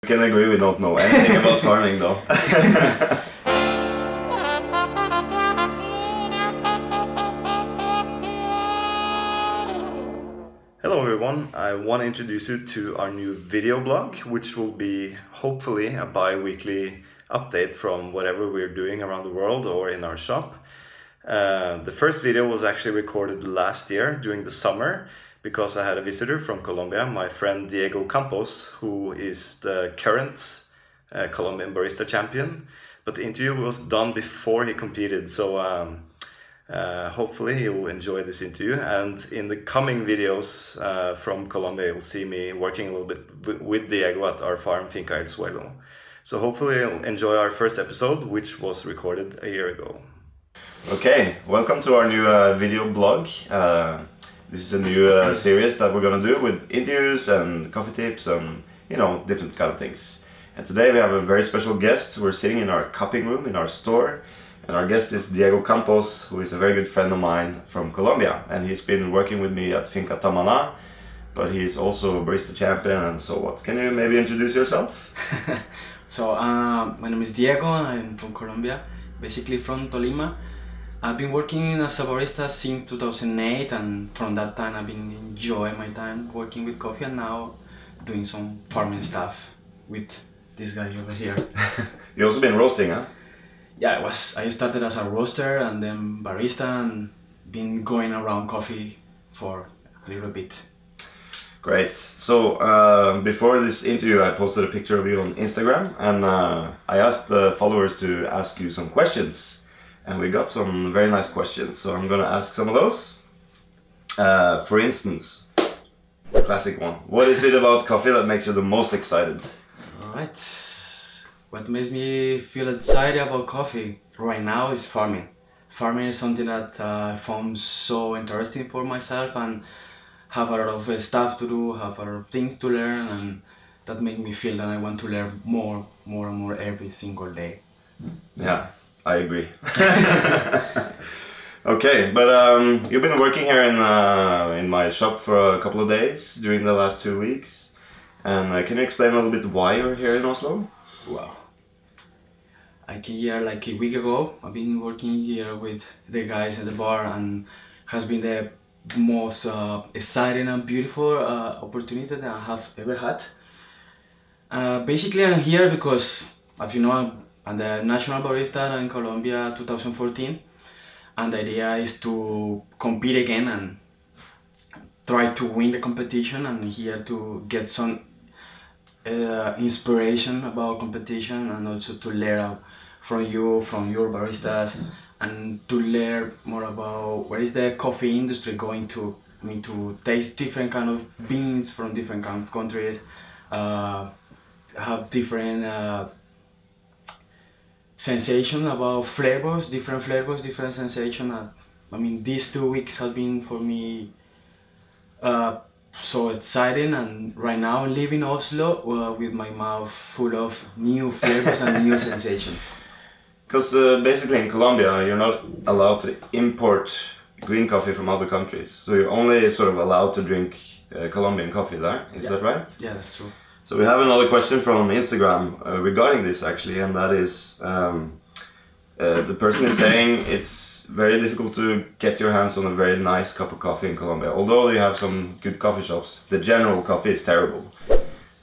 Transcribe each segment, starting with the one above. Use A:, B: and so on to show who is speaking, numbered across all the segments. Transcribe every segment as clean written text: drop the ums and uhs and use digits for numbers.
A: I can agree we don't know anything about farming though. Hello everyone, I want to introduce you to our new video blog, which will be hopefully a bi-weekly update from whatever we're doing around the world or in our shop. The first video was actually recorded last year during the summer because I had a visitor from Colombia, my friend Diego Campos, who is the current Colombian Barista Champion. But the interview was done before he competed, so hopefully you will enjoy this interview, and in the coming videos from Colombia you'll see me working a little bit with Diego at our farm Finca el Suelo. So hopefully you'll enjoy our first episode, which was recorded a year ago. Okay, welcome to our new video blog. This is a new series that we're gonna do with interviews and coffee tips and, you know, different kind of things. And today we have a very special guest. We're sitting in our cupping room in our store. And our guest is Diego Campos, who is a very good friend of mine from Colombia. And he's been working with me at Finca Tamana, but he's also a barista champion and so what. Can you maybe introduce yourself?
B: So, my name is Diego, I'm from Colombia, basically from Tolima. I've been working as a barista since 2008, and from that time I've been enjoying my time working with coffee and now doing some farming stuff with this guy over here.
A: You've also been roasting, huh?
B: Yeah, I started as a roaster and then barista, and been going around coffee for a little bit.
A: Great. So before this interview I posted a picture of you on Instagram, and I asked the followers to ask you some questions. And we got some very nice questions, so I'm gonna ask some of those. For instance, the classic one. What is it about coffee that makes you the most excited?
B: Alright. What makes me feel excited about coffee right now is farming. Farming is something that I found so interesting for myself, and have a lot of stuff to do, have a lot of things to learn, and that makes me feel that I want to learn more and more every single day.
A: Yeah, I agree. Okay, but you've been working here in my shop for a couple of days during the last 2 weeks. And can you explain a little bit why you're here in Oslo?
B: Wow. I came here like a week ago. I've been working here with the guys at the bar, and has been the most exciting and beautiful opportunity that I have ever had. Basically I'm here because, as you know, I'm the national barista in Colombia 2014, and the idea is to compete again and try to win the competition, and here to get some inspiration about competition, and also to learn from you, from your baristas, and to learn more about where is the coffee industry going to. I mean, to taste different kind of beans from different kind of countries, have different sensation about flavors, different sensation. I mean, these 2 weeks have been for me so exciting, and right now I live in Oslo with my mouth full of new flavors and new sensations.
A: Because basically in Colombia you're not allowed to import green coffee from other countries, so you're only sort of allowed to drink Colombian coffee there, is that right?
B: Yeah, that's true.
A: So we have another question from Instagram regarding this actually, and that is the person is saying it's very difficult to get your hands on a very nice cup of coffee in Colombia. Although you have some good coffee shops, the general coffee is terrible.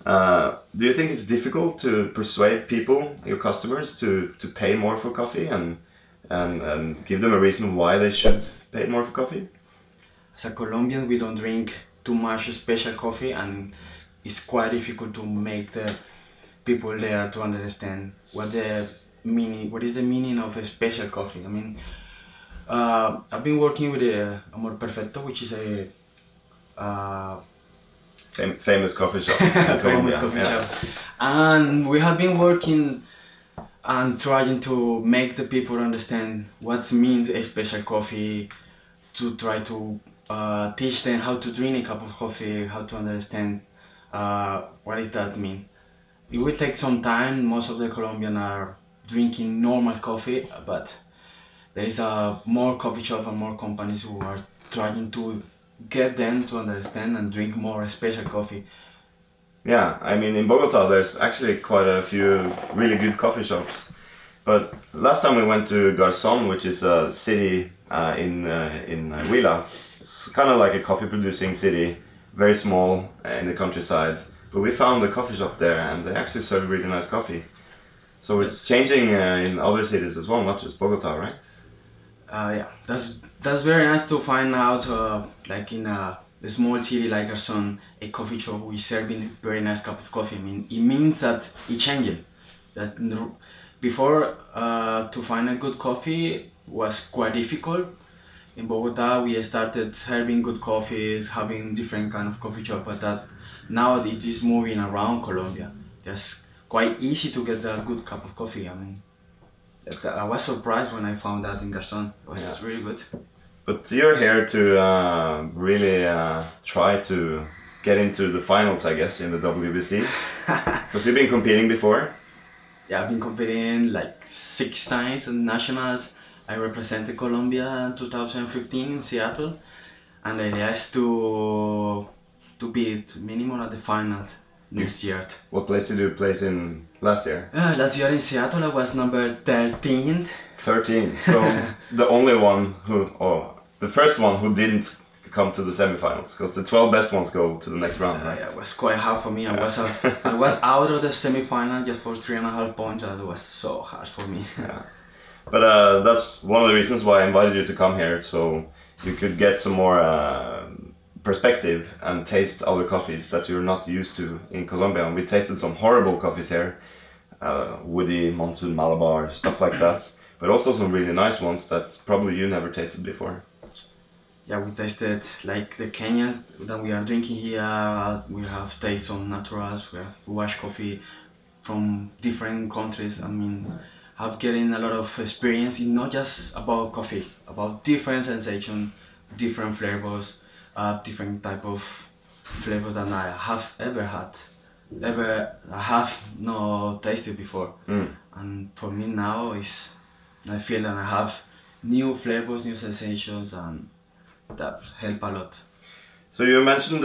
A: Do you think it's difficult to persuade people, your customers, to pay more for coffee and give them a reason why they should pay more for coffee?
B: As a Colombian, we don't drink too much special coffee, and it's quite difficult to make the people there to understand what is the meaning of a special coffee. I mean, I've been working with Amor Perfecto, which is a
A: famous coffee shop.
B: Famous coffee shop. And we have been working and trying to make the people understand what means a special coffee, to try to teach them how to drink a cup of coffee, how to understand what does that mean. It will take some time. Most of the Colombians are drinking normal coffee, but there is more coffee shops and more companies who are trying to get them to understand and drink more special coffee.
A: Yeah, I mean in Bogota there's actually quite a few really good coffee shops. But last time we went to Garzon, which is a city in Huila. It's kind of like a coffee producing city, very small in the countryside. But we found a coffee shop there and they actually serve really nice coffee. So it's changing in other cities as well, not just Bogota, right?
B: Yeah, that's very nice to find out, like in a small city like Garzon, a coffee shop we serving very nice cup of coffee. I mean, it means that it's changing. That before, to find a good coffee was quite difficult. In Bogota, we started serving good coffees, having different kind of coffee shop, but that now it is moving around Colombia. Just quite easy to get a good cup of coffee. I mean, I was surprised when I found that in Garzon. It was really good.
A: But you're here to really try to get into the finals, I guess, in the WBC. Because you've been competing before.
B: Yeah, I've been competing like 6 times in nationals. I represented Colombia in 2015 in Seattle, and the idea is to beat minimum at the finals next year.
A: What place did you place in last year?
B: Last year in Seattle I was number 13th.
A: 13. So the only one who, or the first one who didn't come to the semifinals, because the 12 best ones go to the next round, right?
B: Yeah, it was quite hard for me. I was out of the semifinal just for 3.5 points, and it was so hard for me.
A: Yeah. But that's one of the reasons why I invited you to come here, so you could get some more perspective and taste other coffees that you're not used to in Colombia. And we tasted some horrible coffees here, woody, monsoon, Malabar, stuff like that. But also some really nice ones that probably you never tasted before.
B: Yeah, we tasted like the Kenyans that we are drinking here. We have tasted some naturals, we have wash coffee from different countries. I mean, I've getting a lot of experience in not just about coffee, about different sensation, different flavors, different type of flavor than I have ever had. I have not tasted before. And for me now I feel that I have new flavors, new sensations, and that help a lot.
A: So you mentioned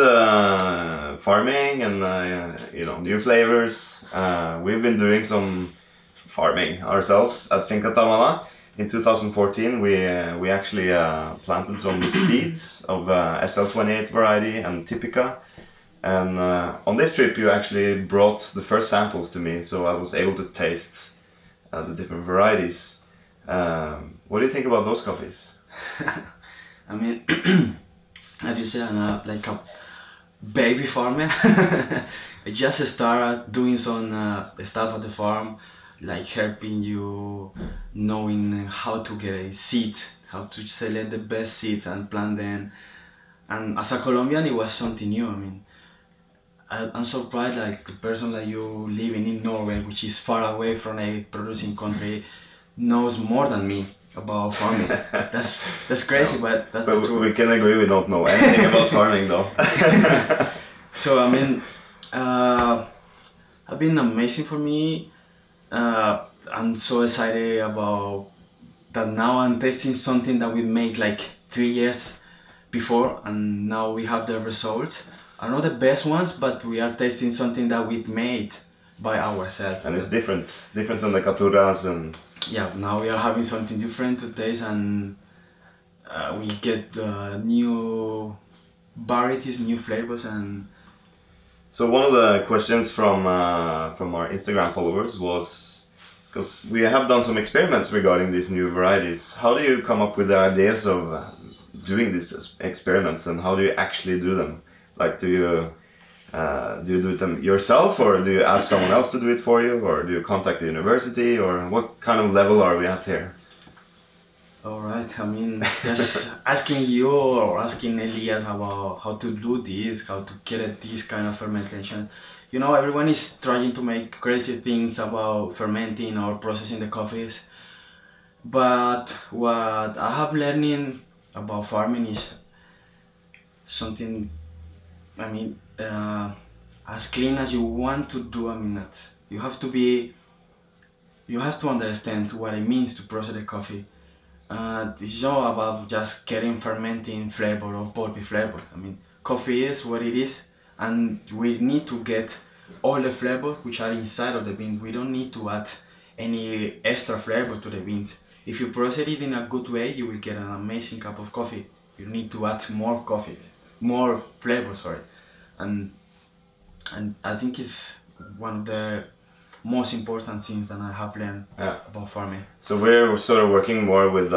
A: farming and you know, new flavors. We've been doing some farming ourselves at Finca el. In 2014 we actually planted some seeds of SL28 variety and Typica. And on this trip you actually brought the first samples to me, so I was able to taste the different varieties. What do you think about those coffees?
B: I mean, as you said, I'm like a baby farmer. I just started doing some stuff at the farm, like helping you, knowing how to get a seed, how to select the best seed and plant them. And as a Colombian, it was something new. I mean, I'm surprised, like a person like you living in Norway, which is far away from a producing country, knows more than me about farming. That's crazy, no, but that's the truth.
A: We can agree we don't know anything about farming though.
B: So I mean, it's been amazing for me. I'm so excited about that now I'm tasting something that we made like 3 years before, and now we have the results. Are not the best ones, but we are tasting something that we made by ourselves.
A: And it's different than the Caturas and...
B: Yeah, now we are having something different to taste, and we get new varieties, new flavors. And
A: so one of the questions from our Instagram followers was, because we have done some experiments regarding these new varieties, how do you come up with the ideas of doing these experiments, and how do you actually do them? Like, do you do them yourself, or do you ask someone else to do it for you, or do you contact the university, or what kind of level are we at here?
B: Alright, I mean, just asking you or asking Elias about how to do this, how to get this kind of fermentation. You know, everyone is trying to make crazy things about fermenting or processing the coffees, but what I have learning about farming is something, I mean, as clean as you want to do. I mean, that you have to understand what it means to process the coffee. It's not about just getting fermenting flavor or pulpy flavor. I mean, coffee is what it is, and we need to get all the flavors which are inside of the bean. We don't need to add any extra flavor to the beans. If you process it in a good way, you will get an amazing cup of coffee. You need to add more coffee, more flavor, sorry. And I think it's one of the most important things that I have learned about farming.
A: So we're sort of working more with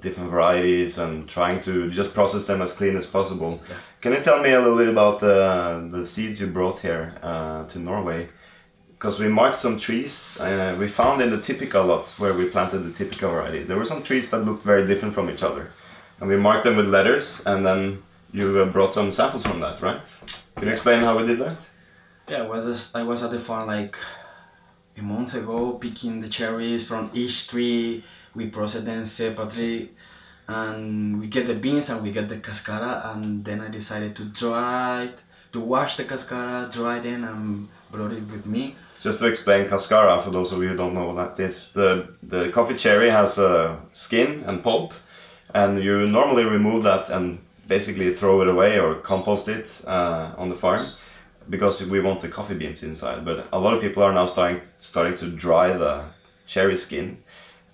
A: different varieties and trying to just process them as clean as possible. Yeah. Can you tell me a little bit about the seeds you brought here to Norway? Because we marked some trees. We found in the typical lots where we planted the typical variety, there were some trees that looked very different from each other. And we marked them with letters, and then you brought some samples from that, right? Can you explain how we did that?
B: Yeah, I was at the farm like a month ago, picking the cherries from each tree. We process them separately, and we get the beans and we get the cascara, and then I decided to wash the cascara, dry them, and brought it with me.
A: Just to explain cascara, for those of you who don't know what that is, the coffee cherry has a skin and pulp, and you normally remove that and basically throw it away or compost it on the farm, because we want the coffee beans inside. But a lot of people are now starting to dry the cherry skin,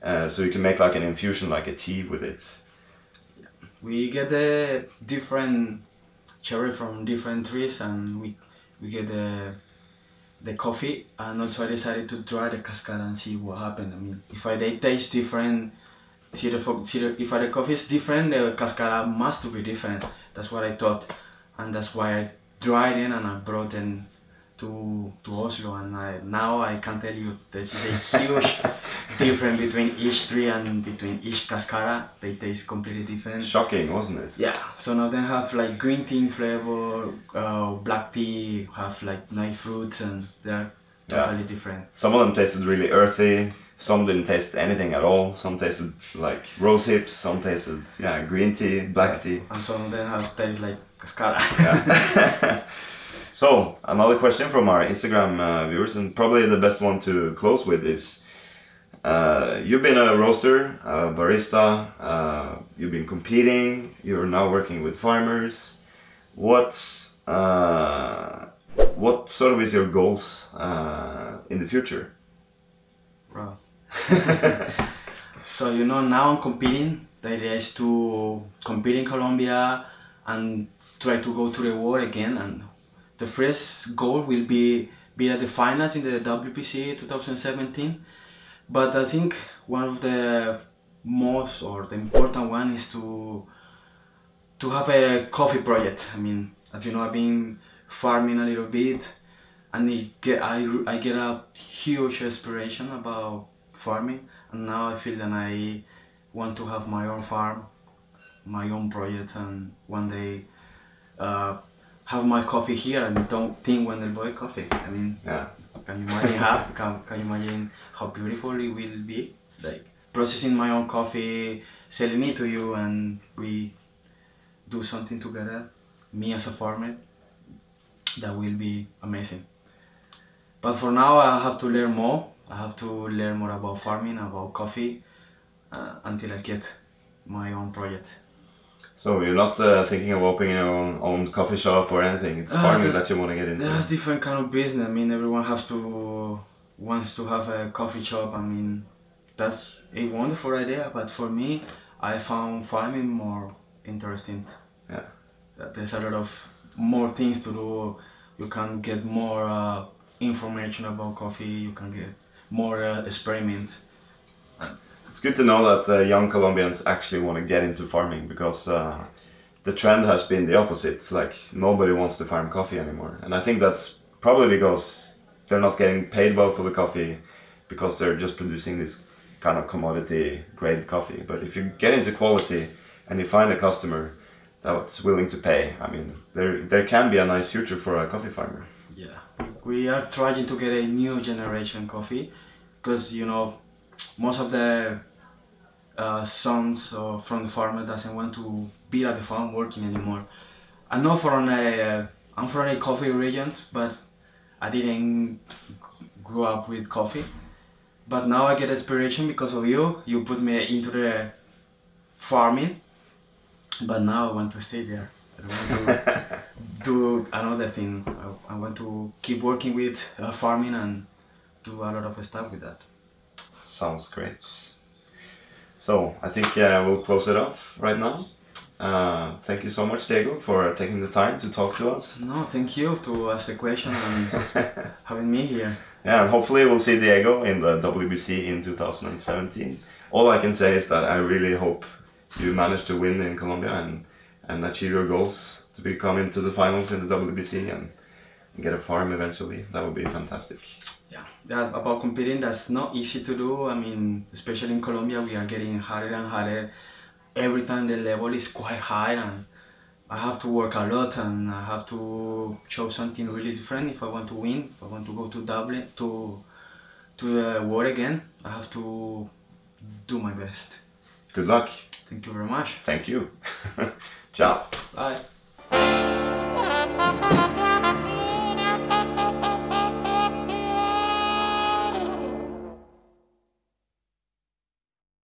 A: so you can make like an infusion, like a tea with it.
B: We get the different cherry from different trees, and we get the coffee, and also I decided to try the cascara and see what happened. I mean, if they taste different, if the coffee is different, the cascara must be different. That's what I thought, and that's why I dried it and I brought them to Oslo. And now I can tell you this is a huge difference between each tree and between each cascara. They taste completely different.
A: Shocking, wasn't it?
B: Yeah, some of them have like green tea flavor, black tea have like nice fruits, and they're totally different.
A: Some of them tasted really earthy, some didn't taste anything at all, some tasted like rose hips, some tasted green tea, black tea.
B: And some of them have taste like cascara.
A: Yeah. So, another question from our Instagram viewers, and probably the best one to close with is, you've been a roaster, a barista, you've been competing, you're now working with farmers. What sort of is your goals in the future?
B: Wow. So now I'm competing. The idea is to compete in Colombia and try to go to the world again. And the first goal will be at the finals in the WPC 2017. But I think one of the most the important one is to have a coffee project. I mean, as you know, I've been farming a little bit, and I get a huge inspiration about farming, and now I feel that I want to have my own farm, my own project, and one day have my coffee here and don't think Wendelboe coffee. I mean, can you imagine can you imagine how beautiful it will be? Like processing my own coffee, selling it to you, and we do something together, me as a farmer. That will be amazing. But for now I have to learn more. I have to learn more about farming, about coffee, until I get my own project.
A: So you're not thinking of opening your own coffee shop or anything? It's farming that you want to get into?
B: There's different kind of business. I mean, everyone wants to have a coffee shop. I mean, that's a wonderful idea, but for me, I found farming more interesting.
A: Yeah.
B: There's a lot of more things to do. You can get more information about coffee. You can get more experiments.
A: It's good to know that young Colombians actually want to get into farming, because the trend has been the opposite. Like, nobody wants to farm coffee anymore, and I think that's probably because they're not getting paid well for the coffee, because they're just producing this kind of commodity grade coffee. But if you get into quality and you find a customer that's willing to pay, I mean, there can be a nice future for a coffee farmer.
B: Yeah, we are trying to get a new generation coffee, because most of the sons from the farmer doesn't want to be at the farm working anymore. I'm not from I'm from a coffee region, but I didn't grow up with coffee. But now I get inspiration because of you. You put me into the farming, but now I want to stay there. I don't want to do another thing. I want to keep working with farming and do a lot of stuff with that.
A: Sounds great. So I think we'll close it off right now. Thank you so much, Diego, for taking the time to talk to us.
B: No, thank you to ask the question and having me here.
A: Yeah, and hopefully we'll see Diego in the WBC in 2017. All I can say is that I really hope you manage to win in Colombia and achieve your goals to become into the finals in the WBC and get a farm eventually. That would be fantastic.
B: Yeah, about competing, that's not easy to do. I mean, especially in Colombia, we are getting harder and harder. Every time the level is quite high, and I have to work a lot, and I have to show something really different if I want to win. If I want to go to Dublin to the world again, I have to do my best.
A: Good luck.
B: Thank you very much.
A: Thank you. Ciao.
B: Bye.